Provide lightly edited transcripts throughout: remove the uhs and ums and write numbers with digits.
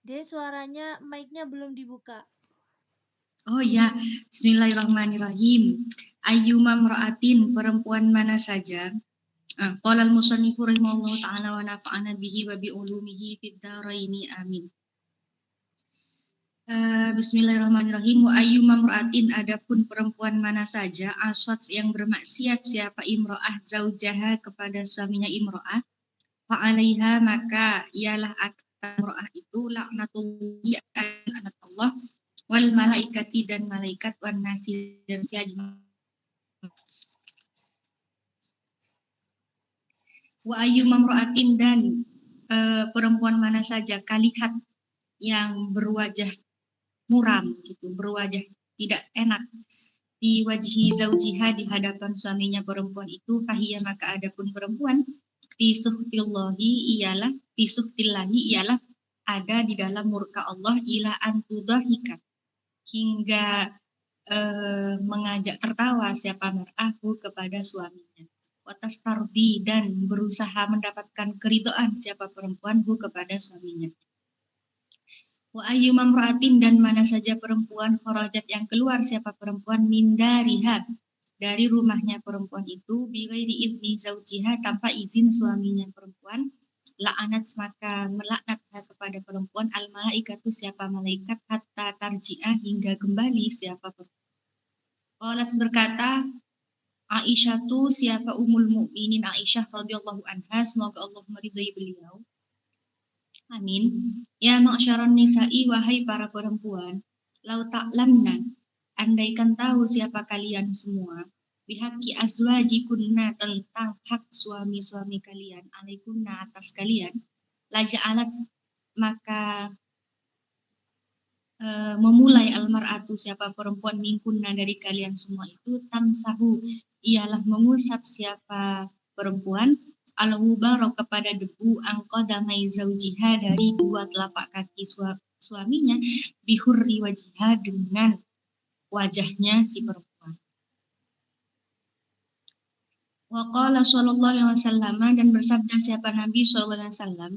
Suaranya mic-nya belum dibuka. Oh ya, bismillahirrahmanirrahim. Ayyuma mra'atin, perempuan mana saja. Qala al-musannifu rahimahullahu ta'ala wa nafa'ana bihi wa bi ulumihi fid dharaini amin. Bismillahirrahmanirrahim. Wa ayyuma mra'atin, adapun perempuan mana saja asat yang bermaksiat siapa imro'ah zaujaha kepada suaminya imro'ah, fa 'alaiha maka ialah atas imro'ah itu laknatullahi laknat Allah wal malaikati dan malaikat wan nasi dan wa ayyuma mra'atin dan perempuan mana saja kalihat yang berwajah muram gitu, berwajah tidak enak di wajhi zaujiha di hadapan suaminya perempuan itu fahiyah maka adapun perempuan fi suhtillahi ialah ada di dalam murka Allah ila antudahika hingga mengajak tertawa siapa mar'ahu kepada suaminya. Watas tardi dan berusaha mendapatkan keridhaan siapa perempuan hu kepada suaminya. Wa ayyuma mra'atin dan mana saja perempuan kharajat yang keluar siapa perempuan min dariha dari rumahnya perempuan itu bighairi izni zaujiha tanpa izin suaminya perempuan la'anat maka melaknat kepada perempuan al malaikatu siapa malaikat hatta tarji'ah hingga kembali siapa perempuan. Qalat berkata Aisyah tu siapa umul mukminin Aisyah radhiyallahu anha semoga Allah meridai beliau. Amin. Ya ma'syaran nisa'i wahai para perempuan, lau ta'lamna andaikan tahu siapa kalian semua bihaqi azwajikunna tentang hak suami-suami kalian alaikunna atas kalian laja'alat maka memulai almar'atu siapa perempuan minkunna dari kalian semua itu tamsahu ialah mengusap siapa perempuan al-ghubara kepada debu angqadamai zaujiha dari dua telapak kaki suaminya bihurri wajiha dengan wajahnya si perempuan. Wa qala sallallahu alaihi wasallam dan bersabda siapa Nabi sallallahu alaihi wasallam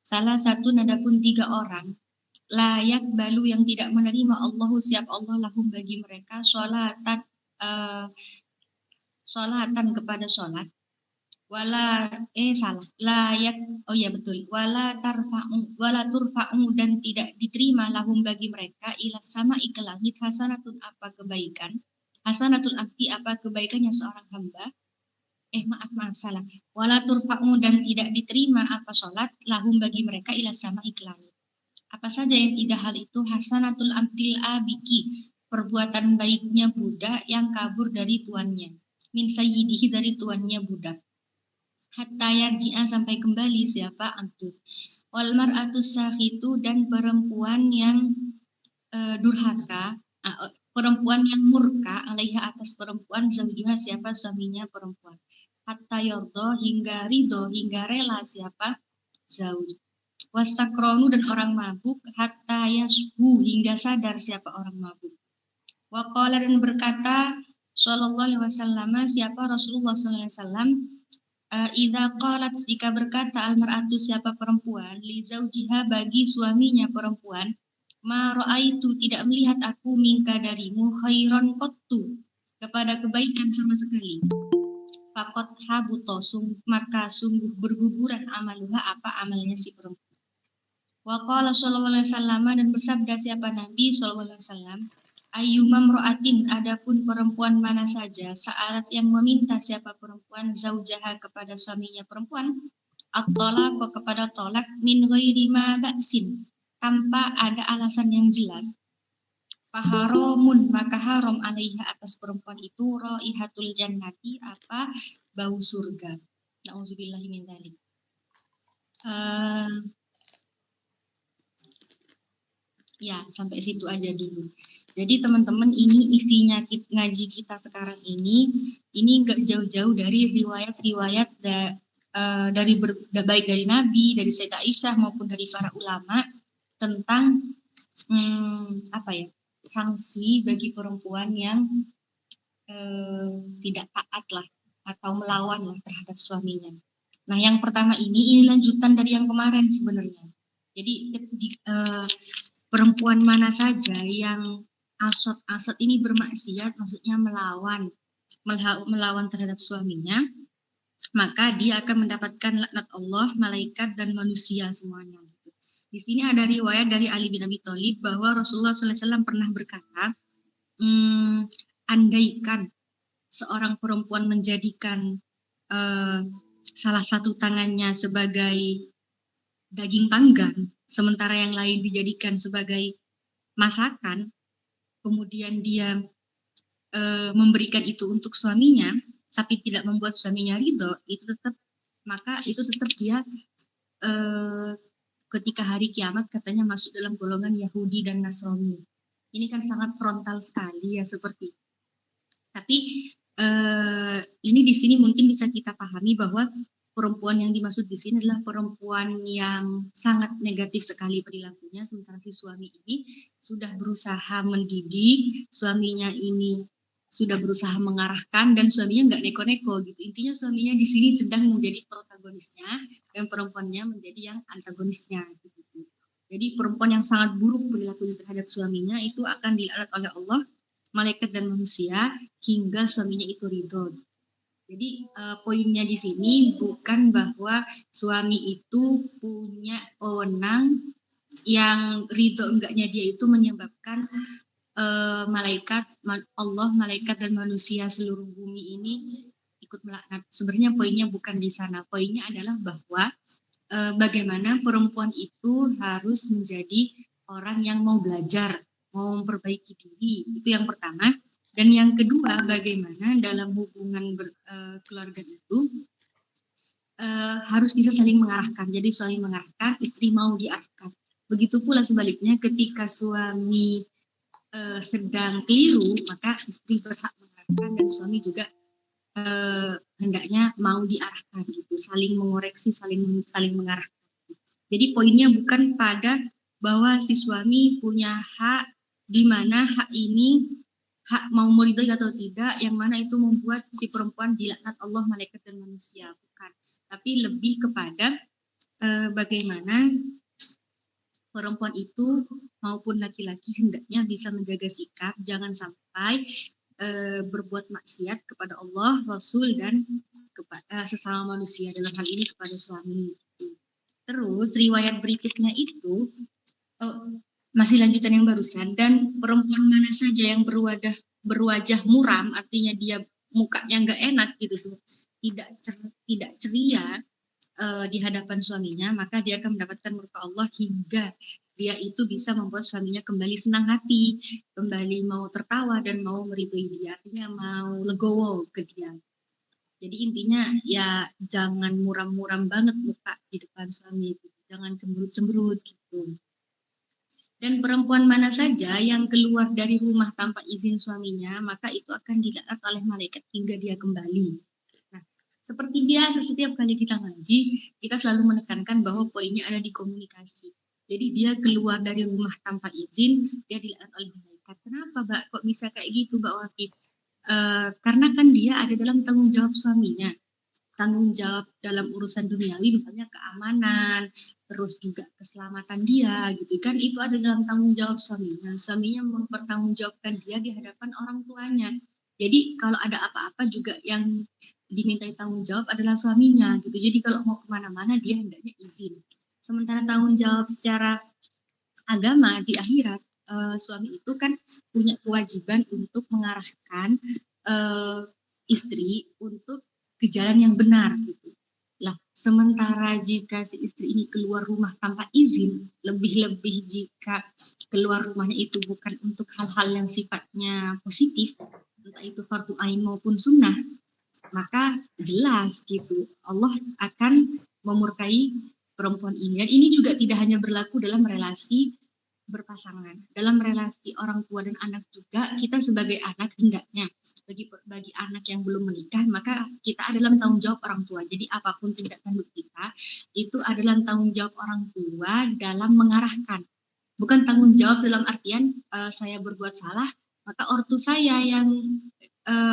salah satu adapun 3 orang layak balu yang tidak menerima Allahu siap Allah lahum bagi mereka sholatan sholatan kepada sholat layak wala turfa'u dan tidak diterima lahum bagi mereka ila sama ke langit hasanatun apa kebaikannya seorang hamba salah wala turfa'u dan tidak diterima apa sholat lahum bagi mereka ila sama ke langit. Apa saja yang tidak hal itu hasanatul abdil abiki perbuatan baiknya budak yang kabur dari tuannya min sayyidihi dari tuannya budak hatta yarji'a sampai kembali siapa abdul wal mar'atus sakhitu dan perempuan yang durhaka perempuan yang murka alaiha atas perempuan zaujuha siapa suaminya perempuan hatta yardha hingga ridho hingga rela siapa zauj wasakronu dan orang mabuk hatta yashu hingga sadar siapa orang mabuk. Waqala dan berkata sallallahu alaihi wasallam siapa Rasulullah sallallahu alaihi wasallam idza qalat jika berkata almar'atu siapa perempuan li zaujiha bagi suaminya perempuan ma raaitu tidak melihat aku minka darimu khairan qattu kepada kebaikan sama sekali. Fakot habuto maka sungguh berguguran amaluha apa amalnya si perempuan. Wa qala sallallahu alaihi wasallam dan bersabda siapa Nabi sallallahu alaihi wasallam ayyuma mra'atin adapun perempuan mana saja sa'alat yang meminta siapa perempuan zaujaha kepada suaminya perempuan at-talaq kepada tolak min ghairi ma ba'sin tanpa ada alasan yang jelas faharamun maka haram alaiha atas perempuan itu raihatul jannati apa bau surga. Nauzubillahi min dzalik. Ya, sampai situ aja dulu. Jadi teman-teman ini isinya ngaji kita sekarang ini nggak jauh-jauh dari riwayat-riwayat baik dari Nabi, dari Sayyidah Aisyah maupun dari para ulama tentang sanksi bagi perempuan yang tidak taat lah atau melawan lah terhadap suaminya. Nah, yang pertama ini lanjutan dari yang kemarin sebenarnya. Jadi perempuan mana saja yang asot ini bermaksiat, maksudnya melawan terhadap suaminya, maka dia akan mendapatkan laknat Allah, malaikat, dan manusia semuanya. Di sini ada riwayat dari Ali bin Abi Thalib bahwa Rasulullah SAW pernah berkata, andaikan seorang perempuan menjadikan salah satu tangannya sebagai daging panggang, sementara yang lain dijadikan sebagai masakan, kemudian dia memberikan itu untuk suaminya, tapi tidak membuat suaminya ridho, itu tetap dia ketika hari kiamat katanya masuk dalam golongan Yahudi dan Nasrani. Ini kan sangat frontal sekali ya seperti. Tapi ini di sini mungkin bisa kita pahami bahwa perempuan yang dimaksud di sini adalah perempuan yang sangat negatif sekali perilakunya, sementara si suami ini sudah berusaha mendidik, suaminya ini sudah berusaha mengarahkan, dan suaminya nggak neko-neko gitu. Intinya suaminya di sini sedang menjadi protagonisnya dan perempuannya menjadi yang antagonisnya gitu. Jadi perempuan yang sangat buruk perilakunya terhadap suaminya itu akan dilaknat oleh Allah, malaikat, dan manusia hingga suaminya itu ridho. Jadi poinnya di sini bukan bahwa suami itu punya wewenang yang ridho enggaknya dia itu menyebabkan malaikat Allah, malaikat, dan manusia seluruh bumi ini ikut melaknat. Sebenarnya poinnya bukan di sana. Poinnya adalah bahwa bagaimana perempuan itu harus menjadi orang yang mau belajar, mau memperbaiki diri. Itu yang pertama. Dan yang kedua, bagaimana dalam hubungan keluarga itu harus bisa saling mengarahkan. Jadi saling mengarahkan, istri mau diarahkan. Begitu pula sebaliknya ketika suami sedang keliru, maka istri berhak mengarahkan dan suami juga hendaknya mau diarahkan gitu, saling mengoreksi, saling mengarahkan. Jadi poinnya bukan pada bahwa si suami punya hak, di mana hak ini hak mau meridhoi atau tidak, yang mana itu membuat si perempuan dilaknat Allah, malaikat, dan manusia, bukan. Tapi lebih kepada bagaimana perempuan itu maupun laki-laki hendaknya bisa menjaga sikap, jangan sampai berbuat maksiat kepada Allah, Rasul, dan kepada sesama manusia, dalam hal ini kepada suami. Terus riwayat berikutnya itu masih lanjutan yang barusan, dan perempuan mana saja yang berwajah muram, artinya dia mukanya nggak enak gitu tuh, tidak ceria di hadapan suaminya, maka dia akan mendapatkan murka Allah hingga dia itu bisa membuat suaminya kembali senang hati, kembali mau tertawa dan mau meridhoi dia, artinya mau legowo ke dia. Jadi intinya ya jangan muram-muram banget muka di depan suami, jangan cemberut-cemberut gitu. Dan perempuan mana saja yang keluar dari rumah tanpa izin suaminya, maka itu akan dilaknat oleh malaikat hingga dia kembali. Nah, seperti biasa setiap kali kita ngaji, kita selalu menekankan bahwa poinnya ada di komunikasi. Jadi dia keluar dari rumah tanpa izin, dia dilaknat oleh malaikat. Kenapa, Mbak? Kok bisa kayak gitu, Mbak Wakif? Karena kan dia ada dalam tanggung jawab suaminya. Tanggung jawab dalam urusan duniawi, misalnya keamanan, terus juga keselamatan dia gitu kan, itu ada dalam tanggung jawab suaminya. Suaminya mempertanggungjawabkan dia di hadapan orang tuanya. Jadi kalau ada apa-apa juga yang dimintai tanggung jawab adalah suaminya gitu. Jadi kalau mau kemana-mana dia hendaknya izin. Sementara tanggung jawab secara agama di akhirat, suami itu kan punya kewajiban untuk mengarahkan istri untuk ke jalan yang benar gitu. Lah, sementara jika si istri ini keluar rumah tanpa izin, lebih-lebih jika keluar rumahnya itu bukan untuk hal-hal yang sifatnya positif, entah itu fardu ain maupun sunnah, maka jelas gitu Allah akan memurkai perempuan ini. Dan ini juga tidak hanya berlaku dalam relasi berpasangan, dalam relasi orang tua dan anak juga. Kita sebagai anak hendaknya bagi anak yang belum menikah, maka kita adalah tanggung jawab orang tua. Jadi apapun tindak tanduk kita itu adalah tanggung jawab orang tua dalam mengarahkan, bukan tanggung jawab dalam artian saya berbuat salah maka ortu saya yang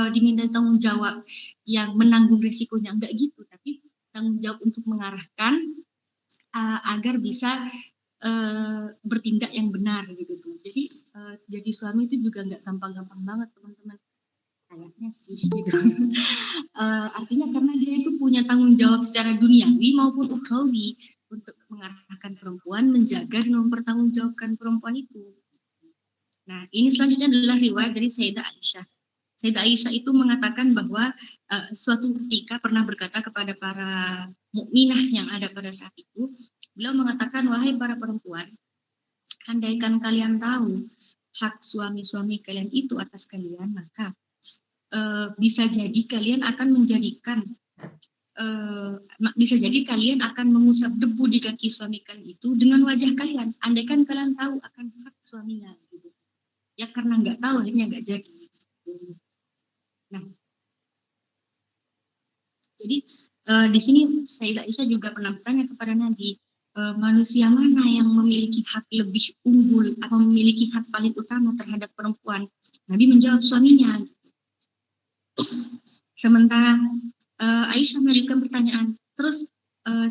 diminta tanggung jawab, yang menanggung risikonya, enggak gitu, tapi tanggung jawab untuk mengarahkan agar bisa bertindak yang benar gitu tuh. Jadi suami itu juga nggak gampang-gampang banget teman-teman. Kayaknya sih gitu. Artinya karena dia itu punya tanggung jawab secara duniawi maupun ukhrawi untuk mengarahkan perempuan, menjaga dan mempertanggungjawabkan perempuan itu. Nah, ini selanjutnya adalah riwayat dari Sayyidah Aisyah. Sayyidah Aisyah itu mengatakan bahwa suatu ketika pernah berkata kepada para mukminah yang ada pada saat itu, beliau mengatakan, wahai para perempuan, andaikan kalian tahu hak suami-suami kalian itu atas kalian, maka bisa jadi kalian akan menjadikan bisa jadi kalian akan mengusap debu di kaki suami kalian itu dengan wajah kalian. Andaikan kalian tahu akan hak suaminya, gitu. Ya karena nggak tahu akhirnya nggak jadi. Nah, jadi di sini Sayyidah Aisyah juga pernah bertanya kepada Nabi, manusia mana yang memiliki hak lebih unggul atau memiliki hak paling utama terhadap perempuan? Nabi menjawab suaminya. Sementara Aisyah mengajukan pertanyaan, terus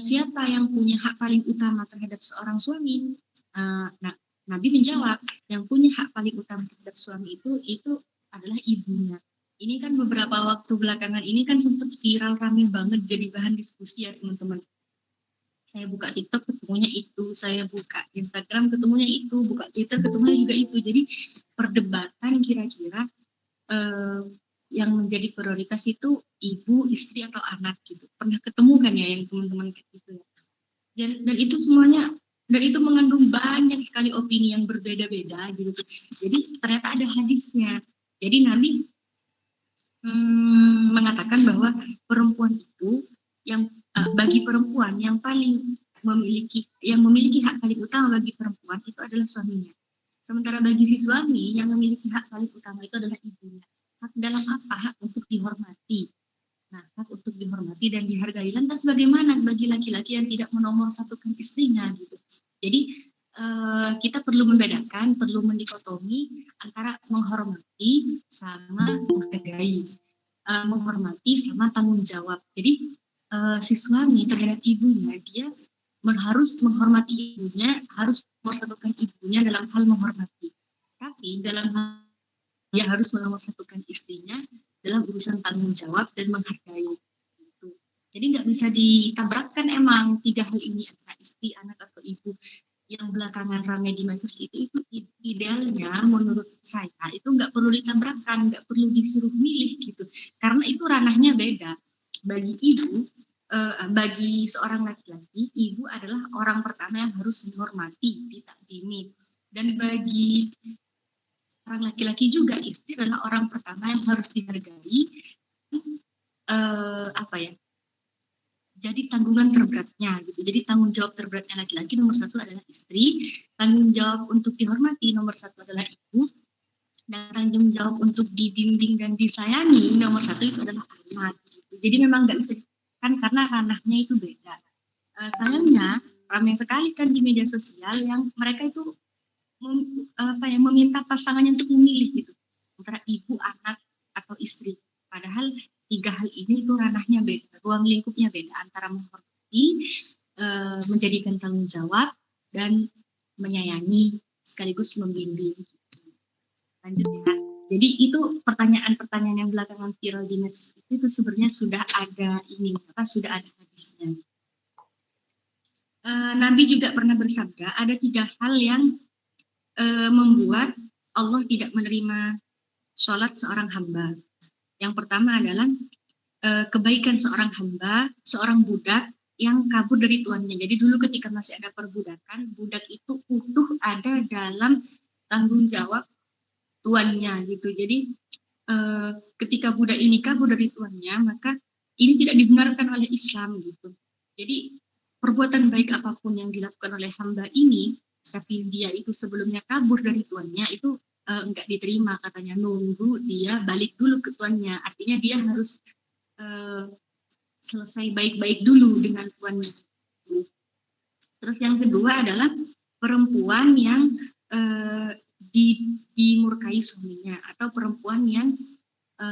siapa yang punya hak paling utama terhadap seorang suami? Nah, Nabi menjawab, yang punya hak paling utama terhadap suami itu adalah ibunya. Ini kan beberapa waktu belakangan ini kan sempat viral rame banget jadi bahan diskusi ya teman-teman. Saya buka TikTok ketemunya itu, saya buka Instagram ketemunya itu, buka Twitter ketemunya juga itu. Jadi perdebatan kira-kira yang menjadi prioritas itu ibu, istri atau anak gitu. Pernah ketemu kan ya yang teman-teman kayak gitu ya. Dan itu semuanya dan itu mengandung banyak sekali opini yang berbeda-beda gitu. Jadi ternyata ada hadisnya. Jadi Nabi mengatakan bahwa perempuan itu yang bagi perempuan yang memiliki hak paling utama bagi perempuan itu adalah suaminya. Sementara bagi si suami yang memiliki hak paling utama itu adalah ibunya. Hak dalam apa? Hak untuk dihormati. Nah, hak untuk dihormati dan dihargai. Lantas bagaimana bagi laki-laki yang tidak menomorsatukan istrinya gitu? Jadi kita perlu membedakan, perlu mendikotomi antara menghormati sama menghargai, menghormati sama tanggung jawab. Jadi si suami terhadap ibunya dia harus menghormati ibunya, harus menomorsatukan ibunya dalam hal menghormati. Tapi dalam hal dia harus menomorsatukan istrinya dalam urusan tanggung jawab dan menghargai. Gitu. Jadi nggak bisa ditabrakkan emang tiga hal ini antara istri, anak atau ibu yang belakangan ramai di medsos itu idealnya menurut saya itu nggak perlu ditabrakkan, nggak perlu disuruh milih gitu, karena itu ranahnya beda. Bagi ibu, bagi seorang laki-laki, ibu adalah orang pertama yang harus dihormati, ditakdimi, dan bagi orang laki-laki juga istri adalah orang pertama yang harus dihargai. Apa ya? Jadi tanggungan terberatnya gitu. Jadi tanggung jawab terberatnya laki-laki nomor satu adalah istri, tanggung jawab untuk dihormati nomor satu adalah ibu, dan tanggung jawab untuk dibimbing dan disayangi nomor satu itu adalah anak. Gitu. Jadi memang nggak bisa kan karena ranahnya itu beda. Sayangnya ramai sekali kan di media sosial yang mereka itu meminta pasangannya untuk memilih gitu antara ibu, anak atau istri. Padahal tiga hal ini itu ranahnya beda, ruang lingkupnya beda antara menghormati, menjadikan tanggung jawab dan menyayangi sekaligus membimbing. Lanjut ya. Jadi itu pertanyaan-pertanyaan yang belakangan viral di medsos itu sebenarnya sudah ada sudah ada hadisnya. Nabi juga pernah bersabda ada tiga hal yang membuat Allah tidak menerima sholat seorang hamba. Yang pertama adalah kebaikan seorang hamba, seorang budak yang kabur dari tuannya. Jadi dulu ketika masih ada perbudakan, budak itu utuh ada dalam tanggung jawab tuannya gitu. Jadi ketika budak ini kabur dari tuannya, maka ini tidak dibenarkan oleh Islam gitu. Jadi perbuatan baik apapun yang dilakukan oleh hamba ini, tapi dia itu sebelumnya kabur dari tuannya, itu enggak diterima katanya, nunggu dia balik dulu ke tuannya. Artinya dia harus selesai baik-baik dulu dengan tuannya. Terus yang kedua adalah perempuan yang dimurkai suaminya atau perempuan yang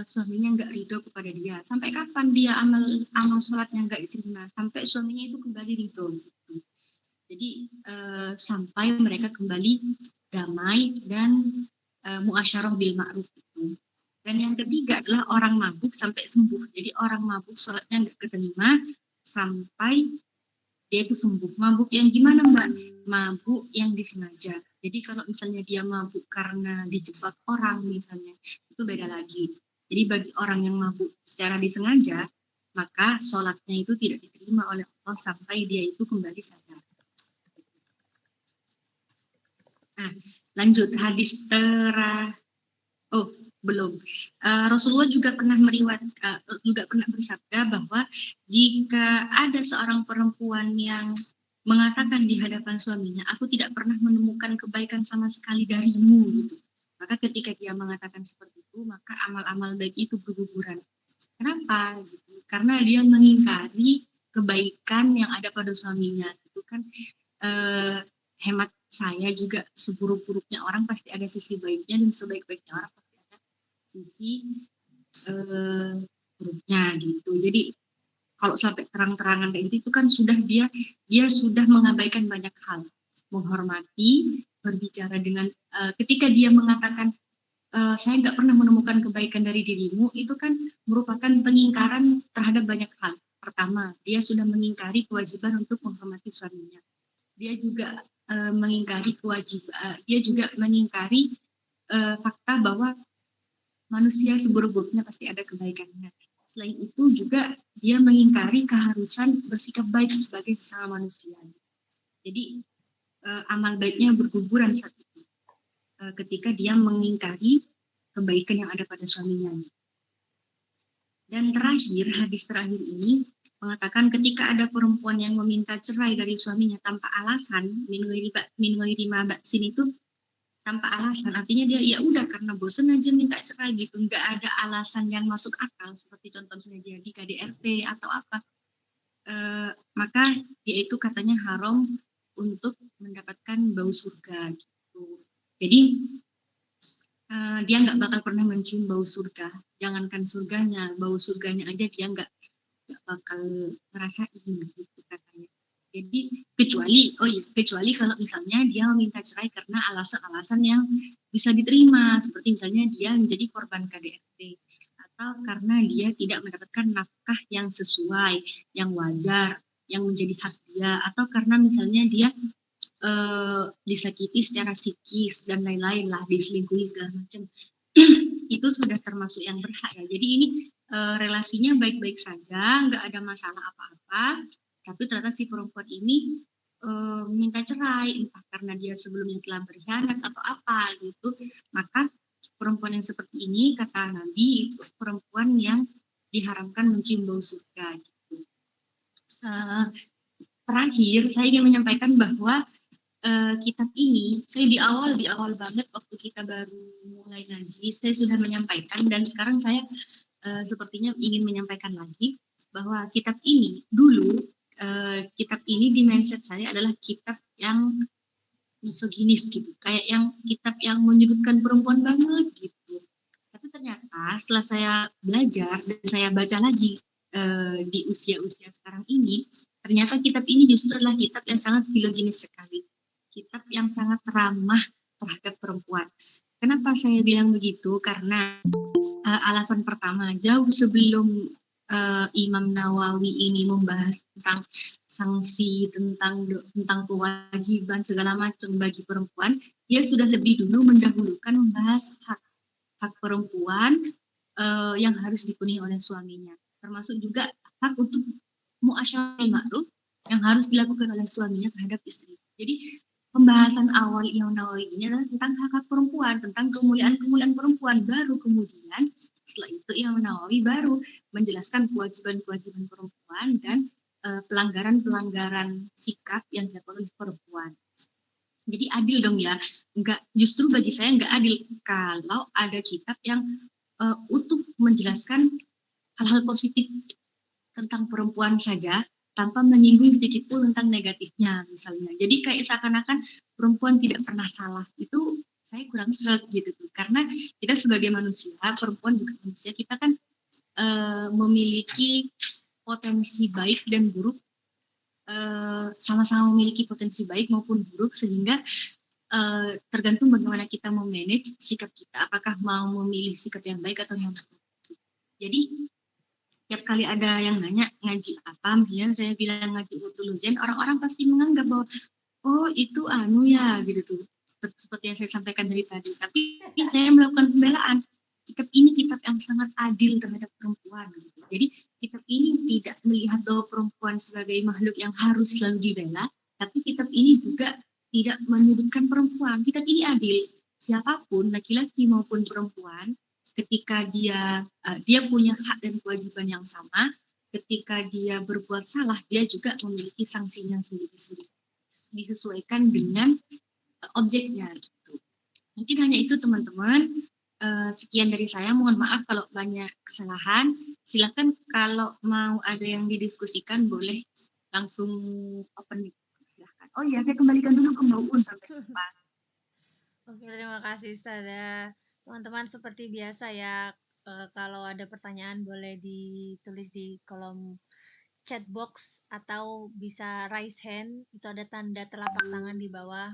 suaminya nggak ridho kepada dia. Sampai kapan dia amal sholatnya nggak diterima? Sampai suaminya itu kembali ridho. Gitu. Jadi sampai mereka kembali damai dan muasyarah bil ma'ruf itu. Dan yang ketiga adalah orang mabuk sampai sembuh. Jadi orang mabuk sholatnya nggak keterima sampai dia itu sembuh. Mabuk yang gimana Mbak? Mabuk yang disengaja. Jadi kalau misalnya dia mabuk karena dijebak orang misalnya, itu beda lagi. Jadi bagi orang yang mabuk secara disengaja, maka sholatnya itu tidak diterima oleh Allah sampai dia itu kembali sadar. Nah, lanjut hadis oh belum. Rasulullah juga pernah juga pernah bersabda bahwa jika ada seorang perempuan yang mengatakan di hadapan suaminya, aku tidak pernah menemukan kebaikan sama sekali darimu gitu. Maka ketika dia mengatakan seperti itu, maka amal-amal baik itu berguguran. Kenapa? Gitu. Karena dia mengingkari kebaikan yang ada pada suaminya. Itu kan hemat saya juga, seburuk-buruknya orang pasti ada sisi baiknya dan sebaik-baiknya orang pasti ada sisi buruknya gitu. Jadi kalau sampai terang-terangan kayak gitu itu kan sudah dia sudah mengabaikan banyak hal, menghormati, berbicara dengan ketika dia mengatakan saya nggak pernah menemukan kebaikan dari dirimu, itu kan merupakan pengingkaran terhadap banyak hal. Pertama, dia sudah mengingkari kewajiban untuk menghormati suaminya. Dia juga mengingkari kewajiban, dia juga mengingkari fakta bahwa manusia seburuk-buruknya pasti ada kebaikannya. Selain itu juga dia mengingkari keharusan bersikap baik sebagai sesama manusia. Jadi amal baiknya berguguran saat itu ketika dia mengingkari kebaikan yang ada pada suaminya. Dan terakhir, hadis terakhir ini mengatakan ketika ada perempuan yang meminta cerai dari suaminya tanpa alasan, min ghairi ma ba'sin itu tanpa alasan, artinya dia ya udah karena bosan aja minta cerai gitu, nggak ada alasan yang masuk akal seperti contoh misalnya dia di KDRT atau apa, maka dia itu katanya haram untuk mendapatkan bau surga gitu. Jadi dia nggak bakal pernah mencium bau surga, jangankan surganya, bau surganya aja dia nggak bakal ngerasain gitu katanya. Jadi kecuali kalau misalnya dia meminta cerai karena alasan-alasan yang bisa diterima, seperti misalnya dia menjadi korban KDRT atau karena dia tidak mendapatkan nafkah yang sesuai, yang wajar, yang menjadi hak dia, atau karena misalnya dia disakiti secara psikis dan lain-lain lah, diselingkuhi segala macam. Itu sudah termasuk yang berhak ya. Jadi ini relasinya baik-baik saja, nggak ada masalah apa-apa, tapi ternyata si perempuan ini minta cerai, entah karena dia sebelumnya telah berkhianat atau apa gitu. Maka perempuan yang seperti ini, kata Nabi, itu perempuan yang diharamkan mencium bau surga gitu. Terakhir, saya ingin menyampaikan bahwa kitab ini, saya di awal banget waktu kita baru mulai ngaji, saya sudah menyampaikan dan sekarang saya sepertinya ingin menyampaikan lagi bahwa kitab ini dulu, kitab ini di mindset saya adalah kitab yang misoginis gitu, kayak yang kitab yang menyudutkan perempuan banget gitu. Tapi ternyata setelah saya belajar dan saya baca lagi di usia-usia sekarang ini, ternyata kitab ini justru adalah kitab yang sangat filogenis sekali. Kitab yang sangat ramah terhadap perempuan. Kenapa saya bilang begitu? Karena alasan pertama, jauh sebelum Imam Nawawi ini membahas tentang sanksi, tentang kewajiban segala macam bagi perempuan, dia sudah lebih dulu mendahulukan membahas hak perempuan yang harus dipenuhi oleh suaminya, termasuk juga hak untuk muasyarah ma'ruf yang harus dilakukan oleh suaminya terhadap istri. Jadi pembahasan awal Imam Nawawi ini adalah tentang hak perempuan, tentang kemuliaan perempuan. Baru kemudian setelah itu Imam Nawawi baru menjelaskan kewajiban-kewajiban perempuan dan pelanggaran-pelanggaran sikap yang dilakukan oleh perempuan. Jadi adil dong ya. Justru bagi saya nggak adil kalau ada kitab yang utuh menjelaskan hal-hal positif tentang perempuan saja tanpa menyinggung sedikit pun tentang negatifnya misalnya. Jadi kayak seakan-akan perempuan tidak pernah salah. Itu saya kurang seret gitu tuh. Karena kita sebagai manusia, perempuan juga manusia, kita kan memiliki potensi baik dan buruk sama-sama memiliki potensi baik maupun buruk, sehingga tergantung bagaimana kita memanage sikap kita, apakah mau memilih sikap yang baik atau yang buruk. Jadi tiap kali ada yang nanya ngaji apa, misalnya saya bilang ngaji Utulujen, orang-orang pasti menganggap bahwa oh itu anu ya gitu tuh, seperti yang saya sampaikan dari tadi. Tapi saya melakukan pembelaan. Kitab ini kitab yang sangat adil terhadap perempuan. Gitu. Jadi kitab ini tidak melihat bahwa perempuan sebagai makhluk yang harus selalu dibela, tapi kitab ini juga tidak menyudutkan perempuan. Kitab ini adil. Siapapun, laki-laki maupun perempuan, ketika dia punya hak dan kewajiban yang sama, ketika dia berbuat salah, dia juga memiliki sanksinya sendiri-sendiri, disesuaikan dengan objeknya gitu. Mungkin hanya itu teman-teman. Sekian dari saya, mohon maaf kalau banyak kesalahan. Silakan kalau mau ada yang didiskusikan boleh langsung open. Silahkan. Oh iya, saya kembalikan dulu ke Mbak Uun sampai depan. Oke, terima kasih Sada. Teman-teman seperti biasa ya, kalau ada pertanyaan boleh ditulis di kolom chat box atau bisa raise hand, itu ada tanda telapak tangan di bawah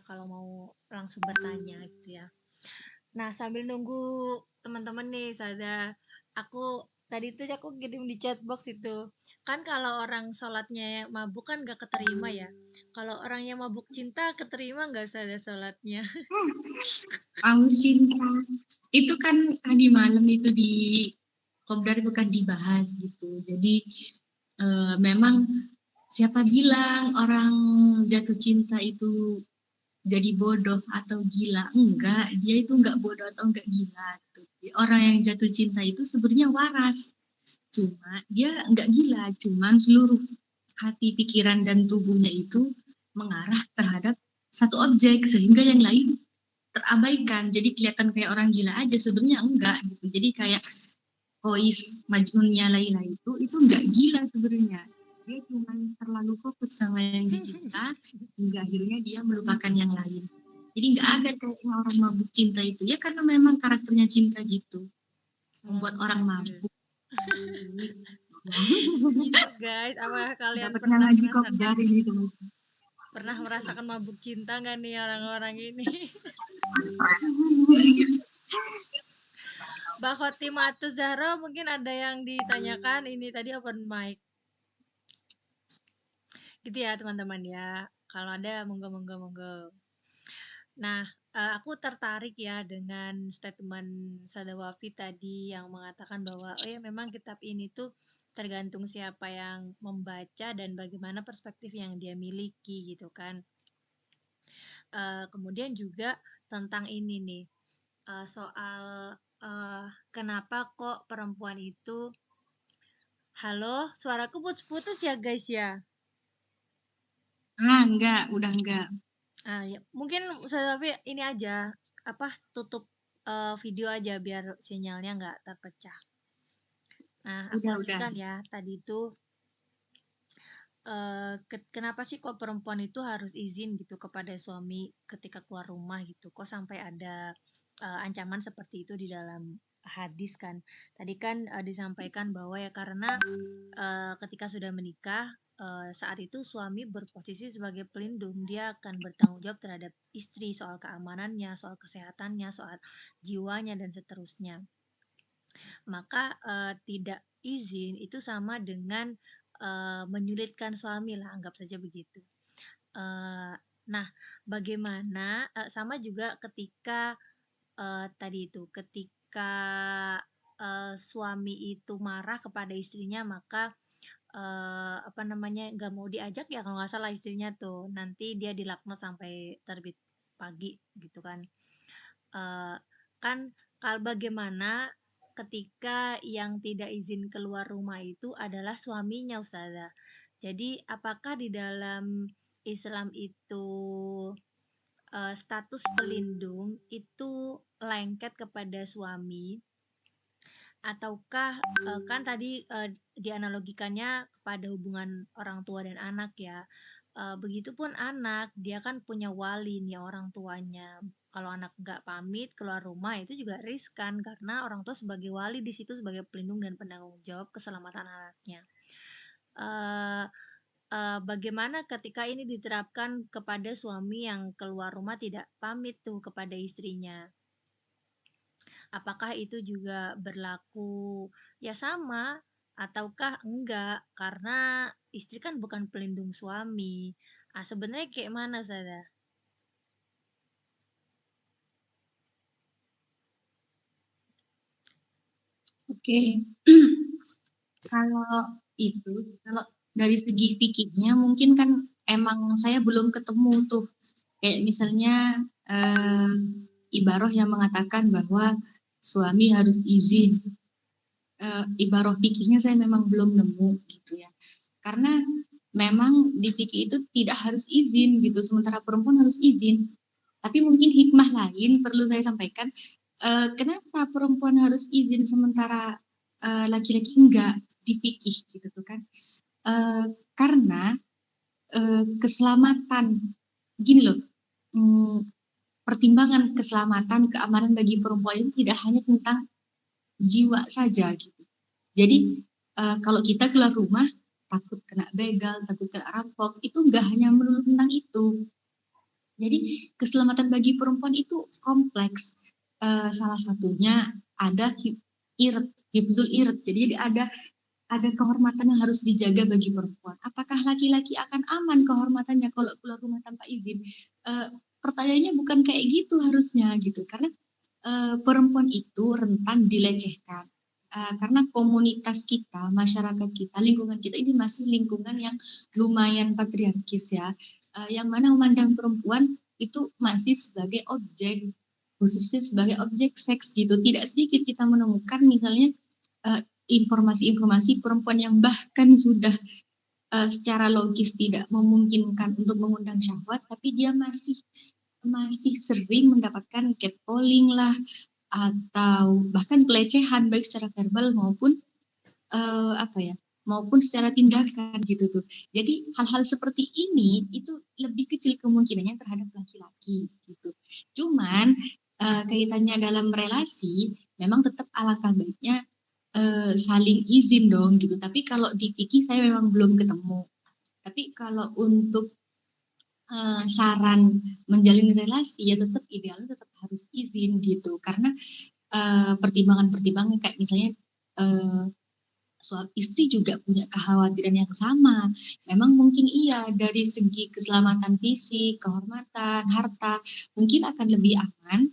kalau mau langsung bertanya gitu ya. Nah, sambil nunggu teman-teman nih, Sada, tadi itu aku kirim di chat box itu. Kan kalau orang sholatnya mabuk kan gak keterima ya. Kalau orangnya mabuk cinta keterima nggak Sada sholatnya? Aku cinta. Itu kan tadi malam itu di Kopdar itu kan dibahas gitu. Jadi memang siapa bilang orang jatuh cinta itu jadi bodoh atau gila? Enggak, dia itu enggak bodoh atau enggak gila. Orang yang jatuh cinta itu sebenarnya waras. Cuma dia enggak gila, cuman seluruh hati, pikiran, dan tubuhnya itu mengarah terhadap satu objek, sehingga yang lain terabaikan. Jadi kelihatan kayak orang gila aja, sebenarnya enggak gitu. Jadi kayak Kois Majnunnya Laila itu enggak gila sebenarnya. Dia cuma terlalu fokus sama yang dicinta hingga akhirnya dia melupakan yang lain. Jadi nggak ada kayaknya orang mabuk cinta itu ya, karena memang karakternya cinta gitu, membuat orang mabuk. Gitu guys, apa kalian Dapatnya ngaji kok jari gitu. pernah merasakan mabuk cinta nggak nih orang-orang ini? Mbak Khotimatus Zahra mungkin ada yang ditanyakan, ini tadi open mic. Gitu ya teman-teman ya. Kalau ada monggo. Nah, aku tertarik ya dengan statement Sadawafi tadi yang mengatakan bahwa oh ya memang kitab ini tuh tergantung siapa yang membaca dan bagaimana perspektif yang dia miliki gitu kan. Kemudian juga tentang ini nih, soal kenapa kok perempuan itu halo, suaraku putus-putus ya guys ya. Enggak, udah enggak. Ya, mungkin tapi ini aja apa tutup video aja biar sinyalnya nggak terpecah. Nah, aku Udah. lanjutkan ya. Tadi itu kenapa sih kok perempuan itu harus izin gitu kepada suami ketika keluar rumah gitu? Kok sampai ada ancaman seperti itu di dalam hadis kan? Tadi kan disampaikan bahwa ya karena ketika sudah menikah saat itu suami berposisi sebagai pelindung, dia akan bertanggung jawab terhadap istri soal keamanannya, soal kesehatannya, soal jiwanya dan seterusnya. Maka tidak izin itu sama dengan menyulitkan suami lah, anggap saja begitu. Nah, bagaimana sama juga ketika tadi itu, ketika suami itu marah kepada istrinya, maka apa namanya nggak mau diajak ya kalau nggak salah istrinya tuh, nanti dia dilaknat sampai terbit pagi gitu kan. Eh, kan kalau bagaimana ketika yang tidak izin keluar rumah itu adalah suaminya Ustazah. Jadi apakah di dalam Islam itu status pelindung itu lengket kepada suami ataukah kan tadi dianalogikannya kepada hubungan orang tua dan anak ya. Begitupun anak, dia kan punya wali nih orang tuanya. Kalau anak nggak pamit keluar rumah itu juga riskan karena orang tua sebagai wali di situ sebagai pelindung dan penanggung jawab keselamatan anaknya. Eh, bagaimana ketika ini diterapkan kepada suami yang keluar rumah tidak pamit tuh kepada istrinya? Apakah itu juga berlaku ya sama ataukah enggak? Karena istri kan bukan pelindung suami. Ah, sebenarnya kayak mana Sada? Oke. Kalau kalau dari segi fikihnya mungkin kan emang saya belum ketemu tuh. Kayak misalnya eh, ibaroh yang mengatakan bahwa suami harus izin. Ibaroh fikihnya saya memang belum nemu gitu ya. Karena memang di fikih itu tidak harus izin gitu, sementara perempuan harus izin. Tapi mungkin hikmah lain perlu saya sampaikan. Kenapa perempuan harus izin sementara laki-laki enggak di fikih gitu tuh kan? Eh, karena keselamatan, gini loh, hmm, pertimbangan keselamatan keamanan bagi perempuan itu tidak hanya tentang jiwa saja gitu. Jadi kalau kita keluar rumah takut kena begal, takut kena rampok, itu enggak hanya melulu tentang itu. Jadi keselamatan bagi perempuan itu kompleks. Salah satunya ada hifzul irt. Jadi ada kehormatan yang harus dijaga bagi perempuan. Apakah laki-laki akan aman kehormatannya kalau keluar rumah tanpa izin? Pertanyaannya bukan kayak gitu harusnya gitu, karena perempuan itu rentan dilecehkan. Karena komunitas kita, masyarakat kita, lingkungan kita ini masih lingkungan yang lumayan patriarkis ya, yang mana memandang perempuan itu masih sebagai objek, khususnya sebagai objek seks gitu. Tidak sedikit kita menemukan misalnya informasi-informasi perempuan yang bahkan sudah secara logis tidak memungkinkan untuk mengundang syahwat, tapi dia masih masih sering mendapatkan catcalling lah atau bahkan pelecehan baik secara verbal maupun apa ya maupun secara tindakan gitu tuh. Jadi hal-hal seperti ini itu lebih kecil kemungkinannya terhadap laki-laki gitu. Cuman kaitannya dalam relasi memang tetap alangkah baiknya saling izin dong gitu. Tapi kalau di fikih saya memang belum ketemu. Tapi kalau untuk saran menjalin relasi ya tetap idealnya tetap harus izin gitu. Karena pertimbangan-pertimbangan kayak misalnya eh, suami istri juga punya kekhawatiran yang sama. Memang mungkin iya dari segi keselamatan fisik, kehormatan, harta mungkin akan lebih aman.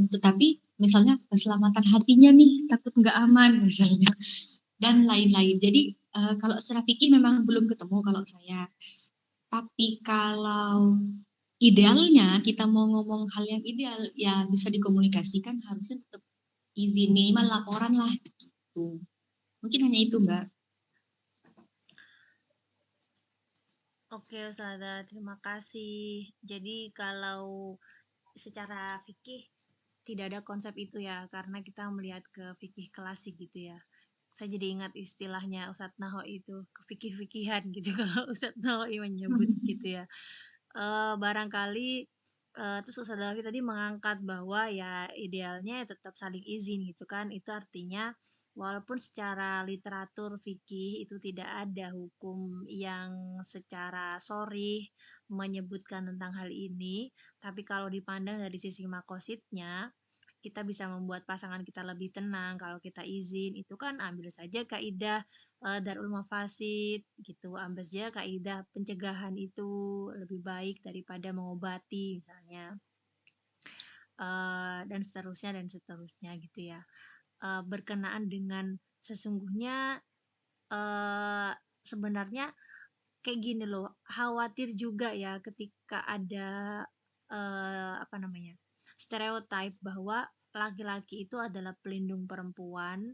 Tetapi misalnya keselamatan hatinya nih takut nggak aman misalnya dan lain-lain. Jadi kalau secara fikih memang belum ketemu kalau saya. Tapi kalau idealnya kita mau ngomong hal yang ideal ya bisa dikomunikasikan harusnya tetap izin minimal laporan lah gitu. Mungkin hanya itu Mbak. Oke, Ustazah, terima kasih. Jadi kalau secara fikih tidak ada konsep itu ya, karena kita melihat ke fikih klasik gitu ya. Saya jadi ingat istilahnya Ustadz Naho itu, kefikih-fikihan gitu kalau Ustadz Naho menyebut gitu ya. Barangkali terus Ustadz Dawi tadi mengangkat bahwa ya idealnya ya tetap saling izin gitu kan. Itu artinya walaupun secara literatur fikih itu tidak ada hukum yang secara sorih menyebutkan tentang hal ini, tapi kalau dipandang dari sisi makositnya, kita bisa membuat pasangan kita lebih tenang kalau kita izin. Itu kan ambil saja kaidah darul mafasid gitu, ambil saja kaidah pencegahan itu lebih baik daripada mengobati misalnya. Dan seterusnya gitu ya. Berkenaan dengan sesungguhnya eh, sebenarnya kayak gini loh, khawatir juga ya ketika ada apa namanya? Stereotip bahwa laki-laki itu adalah pelindung perempuan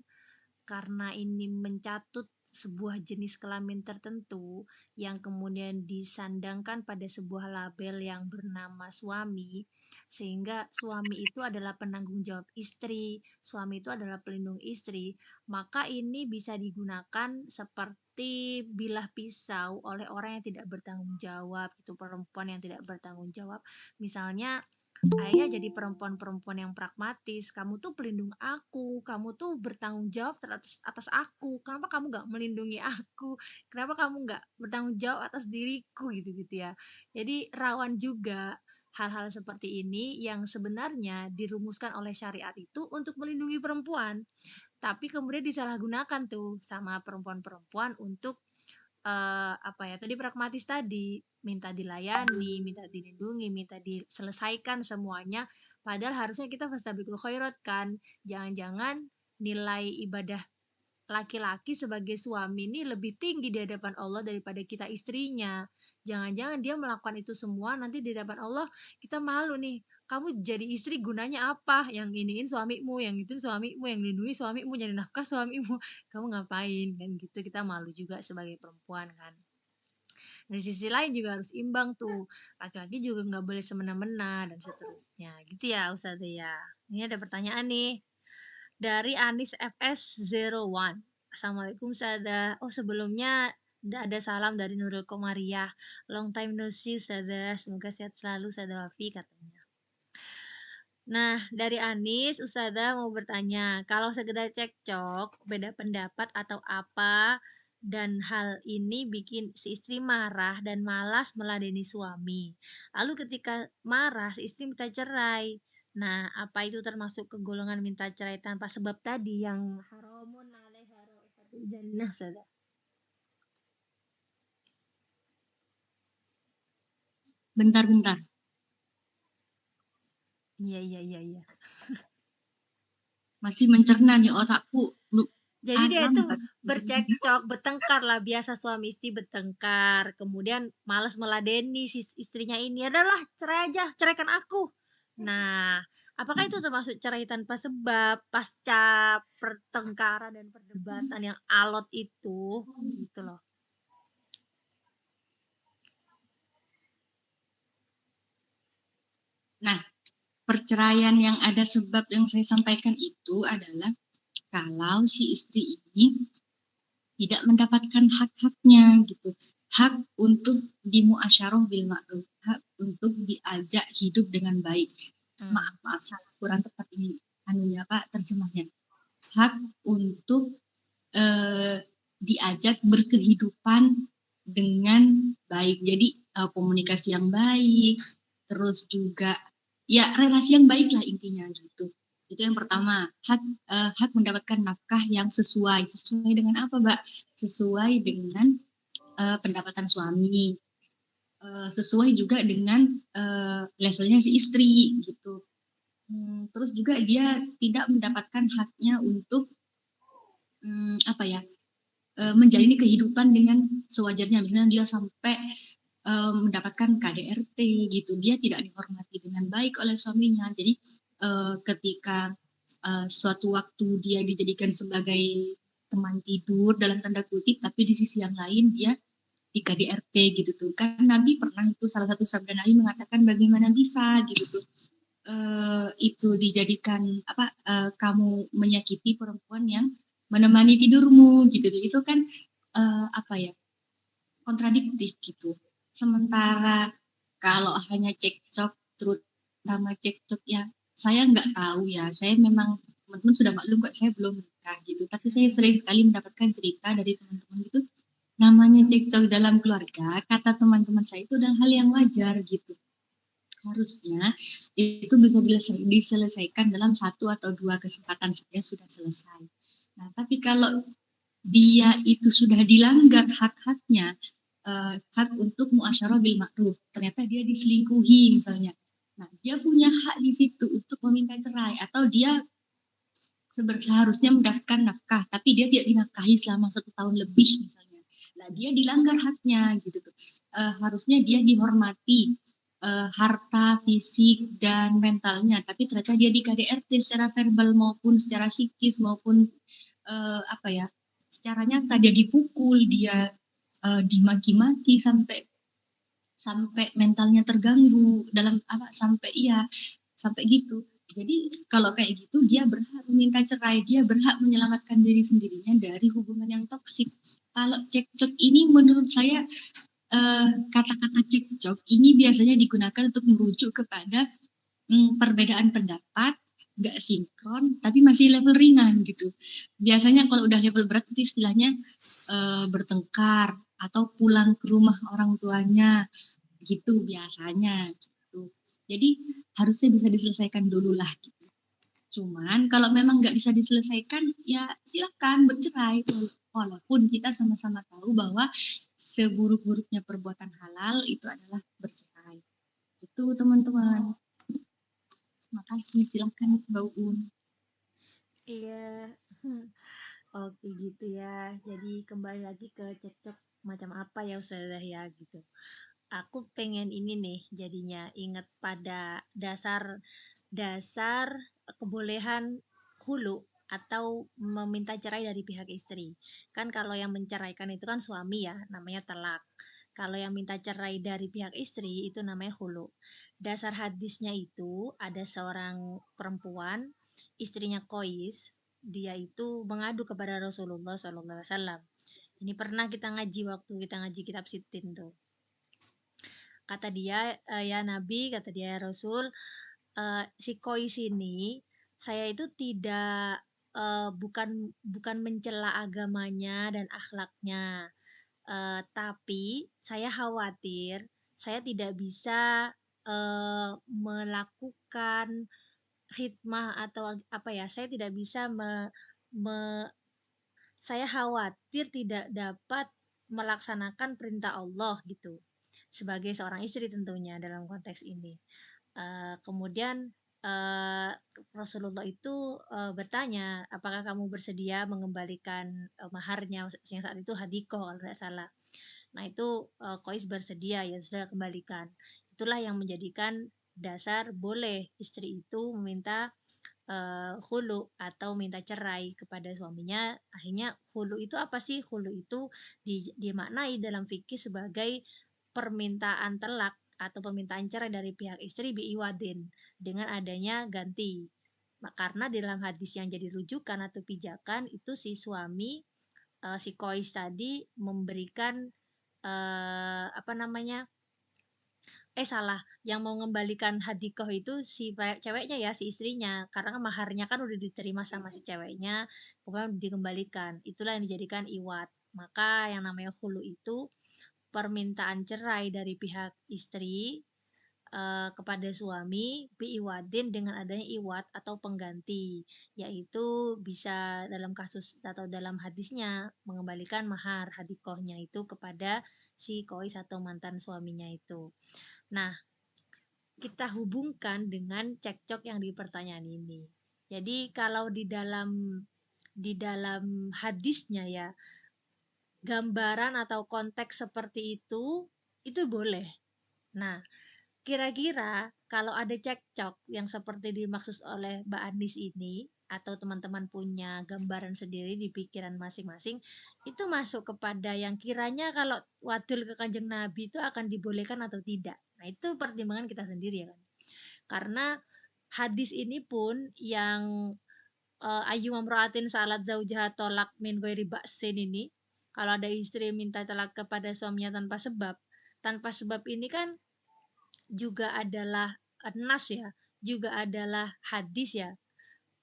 karena ini mencatut sebuah jenis kelamin tertentu yang kemudian disandangkan pada sebuah label yang bernama suami, sehingga suami itu adalah penanggung jawab istri, suami itu adalah pelindung istri, maka ini bisa digunakan seperti bilah pisau oleh orang yang tidak bertanggung jawab, itu perempuan yang tidak bertanggung jawab. Misalnya ayah jadi perempuan-perempuan yang pragmatis, kamu tuh pelindung aku, kamu tuh bertanggung jawab atas aku, kenapa kamu nggak melindungi aku, kenapa kamu nggak bertanggung jawab atas diriku gitu-gitu ya. Jadi rawan juga hal-hal seperti ini yang sebenarnya dirumuskan oleh syariat itu untuk melindungi perempuan, tapi kemudian disalahgunakan tuh sama perempuan-perempuan untuk apa ya tadi, pragmatis tadi, minta dilayani, minta dilindungi, minta diselesaikan semuanya, padahal harusnya kita fastabiqul khairat kan. Jangan-jangan nilai ibadah laki-laki sebagai suami ini lebih tinggi di hadapan Allah daripada kita istrinya. Jangan-jangan dia melakukan itu semua nanti di hadapan Allah kita malu nih, "Kamu jadi istri gunanya apa? Yang iniin suamimu, yang itu suamimu, yang lindungi suamimu, nyari nafkah suamimu, kamu ngapain?" Kan gitu, kita malu juga sebagai perempuan kan. Di sisi lain juga harus imbang tuh, laki-laki juga nggak boleh semena-mena dan seterusnya, gitu ya Ustazah ya. Ini ada pertanyaan nih, dari Anis FS01. Assalamualaikum Ustazah. Oh sebelumnya ada salam dari Nurul Komariah. Long time no see Ustazah. Semoga sehat selalu Ustazah Wafi katanya. Nah, dari Anis, Ustazah mau bertanya, kalau sekedar cekcok, beda pendapat atau apa, dan hal ini bikin si istri marah dan malas meladeni suami. Lalu ketika marah, si istri minta cerai. Nah, apa itu termasuk ke golongan minta cerai tanpa sebab tadi yang haramun alaiha raihatul jannah, Ustazah? Bentar-bentar, Iya, iya, iya, iya. masih mencerna nih otakku. Jadi dia itu Lambat. bercekcok, bertengkar lah, biasa suami istri bertengkar, kemudian malas meladeni si istrinya ini, adalah cerai aja, ceraikan aku. Nah, apakah itu termasuk cerai tanpa sebab pasca pertengkaran dan perdebatan yang alot itu? Gitu loh. Nah, perceraian yang ada sebab yang saya sampaikan itu adalah kalau si istri ini tidak mendapatkan hak-haknya gitu. Hak untuk dimuasyarah bil ma'ruf, hak untuk diajak hidup dengan baik. Hmm. Maaf, salah kurang tepat ini anunya Pak terjemahnya. Hak untuk diajak berkehidupan dengan baik. Jadi komunikasi yang baik, terus juga ya relasi yang baik lah intinya gitu. Itu yang pertama, hak mendapatkan nafkah yang sesuai. Sesuai dengan apa, Mbak? Sesuai dengan pendapatan suami. Sesuai juga dengan levelnya si istri gitu. Terus juga dia tidak mendapatkan haknya untuk apa ya? Menjalani kehidupan dengan sewajarnya. Misalnya dia sampai mendapatkan KDRT gitu, dia tidak dihormati dengan baik oleh suaminya. Jadi ketika suatu waktu dia dijadikan sebagai teman tidur dalam tanda kutip, tapi di sisi yang lain dia di KDRT gitu tuh. Kan Nabi pernah itu salah satu sabda Nabi mengatakan bagaimana bisa gitu tuh itu dijadikan apa kamu menyakiti perempuan yang menemani tidurmu gitu tuh. Itu kan apa ya kontradiktif gitu. Sementara kalau hanya cekcok, terutama cekcok ya, saya nggak tahu ya. Saya memang teman-teman sudah maklum kok saya belum menikah gitu. Tapi saya sering sekali mendapatkan cerita dari teman-teman gitu. Namanya cekcok dalam keluarga, kata teman-teman saya itu adalah hal yang wajar gitu. Harusnya itu bisa diselesaikan dalam satu atau dua kesempatan saja sudah selesai. Nah, tapi kalau dia itu sudah dilanggar hak-haknya, hak untuk muasyarah bil ma'ruf, ternyata dia diselingkuhi misalnya. Nah, dia punya hak di situ untuk meminta cerai atau dia seharusnya mendapatkan nafkah, tapi dia tidak dinafkahi selama 1 tahun lebih misalnya. Nah, dia dilanggar haknya gitu tuh. Harusnya dia dihormati harta, fisik dan mentalnya, tapi ternyata dia di KDRT secara verbal maupun secara psikis maupun apa ya, secara nyata dia dipukul, dia dimaki-maki sampai sampai mentalnya terganggu dalam apa sampai iya sampai gitu. Jadi kalau kayak gitu dia berhak meminta cerai, dia berhak menyelamatkan diri sendirinya dari hubungan yang toksik. Kalau cekcok ini menurut saya kata-kata cekcok ini biasanya digunakan untuk merujuk kepada perbedaan pendapat, nggak sinkron, tapi masih level ringan gitu. Biasanya kalau udah level berat itu istilahnya bertengkar atau pulang ke rumah orang tuanya gitu biasanya gitu. Jadi harusnya bisa diselesaikan dulu lah gitu. Cuman kalau memang nggak bisa diselesaikan ya silahkan bercerai walaupun kita sama-sama tahu bahwa seburuk-buruknya perbuatan halal itu adalah bercerai. Itu teman-teman. Makasih, silahkan Mbak Uun. Iya. Oke gitu ya. Jadi kembali lagi ke cekcok macam apa ya Ustazah ya gitu. Aku pengen ini nih jadinya ingat pada dasar dasar kebolehan hulu atau meminta cerai dari pihak istri. Kan kalau yang menceraikan itu kan suami ya, namanya talak. Kalau yang minta cerai dari pihak istri itu namanya hulu. Dasar hadisnya itu ada seorang perempuan, istrinya Qais, dia itu mengadu kepada Rasulullah SAW. Ini pernah kita ngaji waktu kita ngaji kitab Sittin tuh. Kata dia, ya Nabi, kata dia ya Rasul, si Kois ini saya itu tidak bukan bukan mencela agamanya dan akhlaknya, tapi saya khawatir saya tidak bisa melakukan khidmah atau apa ya, saya tidak bisa me saya khawatir tidak dapat melaksanakan perintah Allah gitu. Sebagai seorang istri tentunya dalam konteks ini. Kemudian Rasulullah itu bertanya, apakah kamu bersedia mengembalikan maharnya yang saat itu hadikoh kalau tidak salah. Nah itu Qais bersedia ya sudah kembalikan. Itulah yang menjadikan dasar boleh istri itu meminta khulu atau minta cerai kepada suaminya. Akhirnya khulu itu apa sih? Khulu itu dimaknai dalam fikih sebagai permintaan talak atau permintaan cerai dari pihak istri biiwadin dengan adanya ganti. Karena di dalam hadis yang jadi rujukan atau pijakan itu si suami si kois tadi memberikan apa namanya, salah, yang mau mengembalikan hadikoh itu si ceweknya ya, si istrinya. Karena kan maharnya kan udah diterima sama si ceweknya, kemudian dikembalikan. Itulah yang dijadikan iwat. Maka yang namanya hulu itu permintaan cerai dari pihak istri kepada suami biiwadin dengan adanya iwat atau pengganti, yaitu bisa dalam kasus atau dalam hadisnya mengembalikan mahar hadikohnya itu kepada si kois atau mantan suaminya itu. Nah, kita hubungkan dengan cekcok yang di pertanyaan ini. Jadi kalau di dalam hadisnya ya, gambaran atau konteks seperti itu boleh. Nah, kira-kira kalau ada cekcok yang seperti dimaksud oleh Mbak Andis ini atau teman-teman punya gambaran sendiri di pikiran masing-masing, itu masuk kepada yang kiranya kalau wadul ke Kanjeng Nabi itu akan dibolehkan atau tidak. Nah, itu pertimbangan kita sendiri ya kan. Karena hadis ini pun yang ayu mamroatin salat zaujaha tolak min ghairi ba'sin ini, kalau ada istri minta talak kepada suaminya tanpa sebab ini kan juga adalah nas ya, juga adalah hadis ya.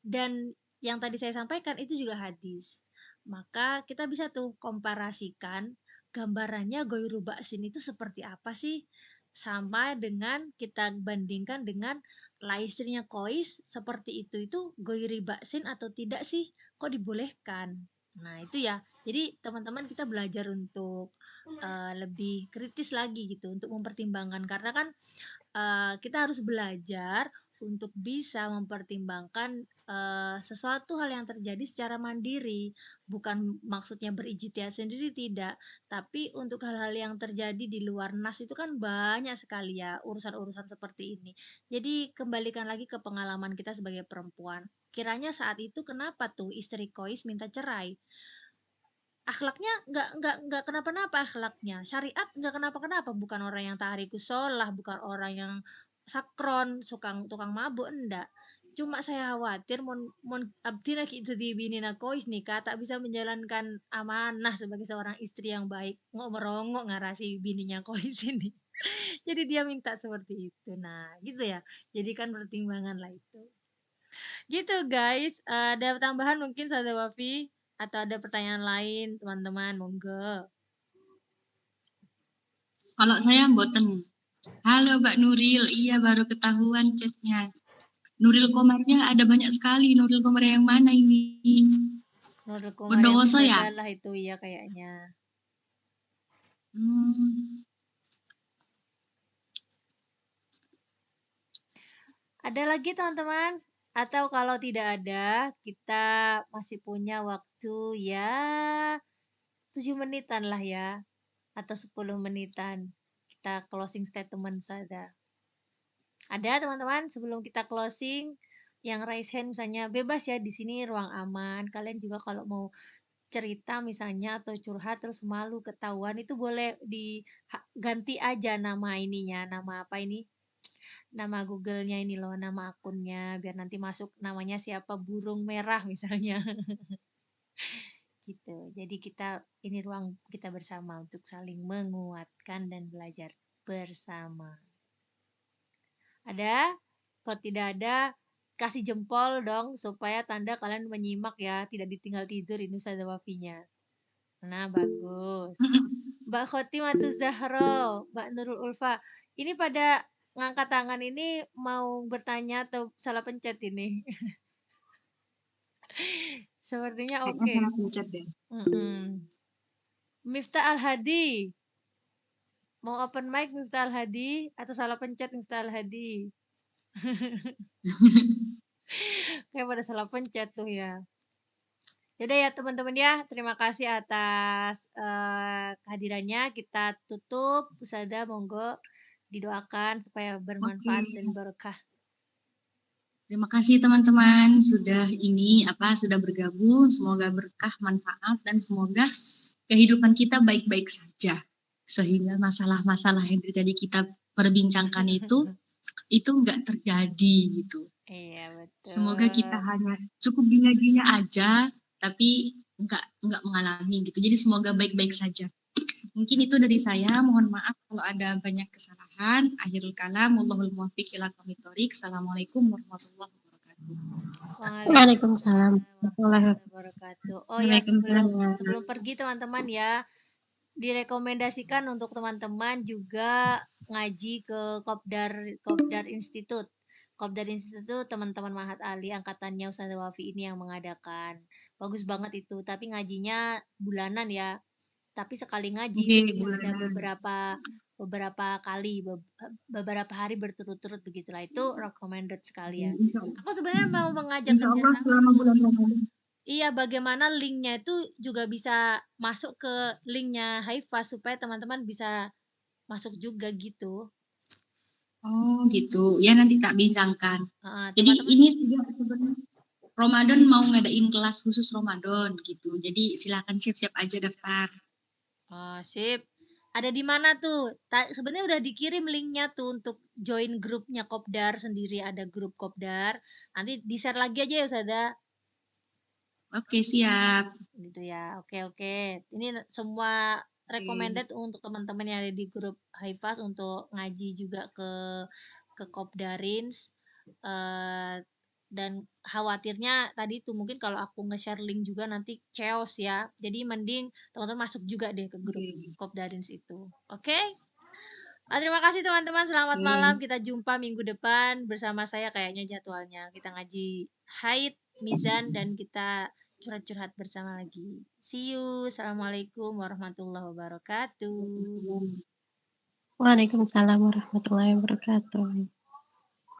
Dan yang tadi saya sampaikan itu juga hadis. Maka kita bisa tuh komparasikan gambarannya goiru baksin itu seperti apa sih? Sama dengan kita bandingkan dengan lah istrinya kois seperti itu goiri baksin atau tidak sih? Kok dibolehkan? Nah itu ya. Jadi teman-teman kita belajar untuk lebih kritis lagi gitu untuk mempertimbangkan karena kan kita harus belajar untuk bisa mempertimbangkan sesuatu hal yang terjadi secara mandiri, bukan maksudnya berijtihad sendiri tidak, tapi untuk hal-hal yang terjadi di luar nas itu kan banyak sekali ya urusan-urusan seperti ini. Jadi kembalikan lagi ke pengalaman kita sebagai perempuan. Kiranya saat itu kenapa tuh istri Kois minta cerai? Akhlaknya nggak kenapa-napa akhlaknya, syariat nggak kenapa-kenapa, bukan orang yang tahrikus sholah, bukan orang yang sakron, tukang mabuk, enggak. Cuma saya khawatir mon mon abdi lagi itu di binina kois nikah tak bisa menjalankan amanah sebagai seorang istri yang baik. Ngok merongok ngarasi bininya kois ini. Jadi dia minta seperti itu. Nah, gitu ya. Jadikan pertimbangan lah itu. Gitu guys, ada tambahan mungkin Ustazah Wafi? Atau ada pertanyaan lain teman-teman? Monggo. Kalau saya mboten. Halo Mbak Nuril, iya baru ketahuan chatnya. Nuril Komarnya ada banyak sekali. Nuril Komar yang mana ini? Nurul Kumar yang Bondowoso ya? sepeda lah itu ya kayaknya. Hmm. Ada lagi teman-teman? Atau kalau tidak ada, kita masih punya waktu ya 7 menitan lah ya. Atau 10 menitan. Kita closing statement saja. Ada teman-teman sebelum kita closing yang raise hand misalnya bebas ya di sini ruang aman. Kalian juga kalau mau cerita misalnya atau curhat terus malu ketahuan itu boleh diganti aja nama ininya, nama apa ini? Nama Google-nya ini loh, nama akunnya biar nanti masuk namanya siapa burung merah misalnya. Gitu. Jadi kita ini ruang kita bersama untuk saling menguatkan dan belajar bersama. Ada? Kalau tidak ada, kasih jempol dong supaya tanda kalian menyimak ya, tidak ditinggal tidur ini Ustazah Wafinya. Nah, bagus. Mbak Khotimatus Zahro, Mbak Nurul Ulfa. Ini pada ngangkat tangan ini mau bertanya atau salah pencet ini? Sepertinya Kayaknya oke. salah pencet deh. Miftah Al-Hadi. Mau open mic Miftah Al-Hadi atau salah pencet Miftah Al-Hadi? Kayak pada salah pencet tuh ya. Yaudah ya teman-teman ya, terima kasih atas kehadirannya. Kita tutup, Ustazah monggo didoakan supaya Oke. bermanfaat dan berkah. Terima kasih teman-teman sudah bergabung. Semoga berkah, manfaat dan semoga kehidupan kita baik-baik saja. Sehingga masalah-masalah yang tadi kita perbincangkan itu nggak terjadi gitu. Iya betul. Semoga kita hanya cukup gini-gini aja, tapi nggak mengalami gitu. Jadi semoga baik-baik saja. Mungkin itu dari saya. Mohon maaf kalau ada banyak kesalahan. Akhirul kalam. Wallahul muwaffiq ila aqwamit thoriq. Assalamualaikum warahmatullahi wabarakatuh. Waalaikumsalam warahmatullahi wabarakatuh. Oh ya, sebelum pergi teman-teman ya, direkomendasikan untuk teman-teman juga ngaji ke Kopdar Institute. Kopdar Institute teman-teman Mahat Ali angkatannya Ustazah Wafi ini yang mengadakan. Bagus banget itu, tapi ngajinya bulanan ya. Tapi sekali ngaji itu bisa ada beberapa kali, beberapa hari berturut-turut begitulah. Itu recommended sekali ya. Aku sebenarnya mau mengajak Insya Allah kerjasama. selama bulan Ramadan. Iya, bagaimana linknya itu juga bisa masuk ke linknya Haifa supaya teman-teman bisa masuk juga gitu. Oh gitu. Ya nanti tak bincangkan. Jadi Teman-teman, ini sudah sebenarnya Ramadan mau ngadain kelas khusus Ramadan gitu. Jadi silakan siap-siap aja daftar. sip. Ada di mana tuh? Sebenarnya udah dikirim linknya tuh untuk join grupnya Kopdar sendiri. Ada grup Kopdar. Nanti di-share lagi aja ya, Sada. Oke, siap. Gitu ya. Oke. Ini semua recommended untuk teman-teman yang ada di grup Haifaz untuk ngaji juga ke Kopdarins. Dan khawatirnya tadi tuh mungkin kalau aku nge-share link juga nanti chaos ya. Jadi mending teman-teman masuk juga deh ke grup Kopdarins itu. Oke? Terima kasih teman-teman. Selamat malam. Kita jumpa minggu depan bersama saya kayaknya jadwalnya. Kita ngaji haid, mizan, dan kita curhat-curhat bersama lagi. See you. Assalamualaikum warahmatullahi wabarakatuh. Waalaikumsalam warahmatullahi wabarakatuh.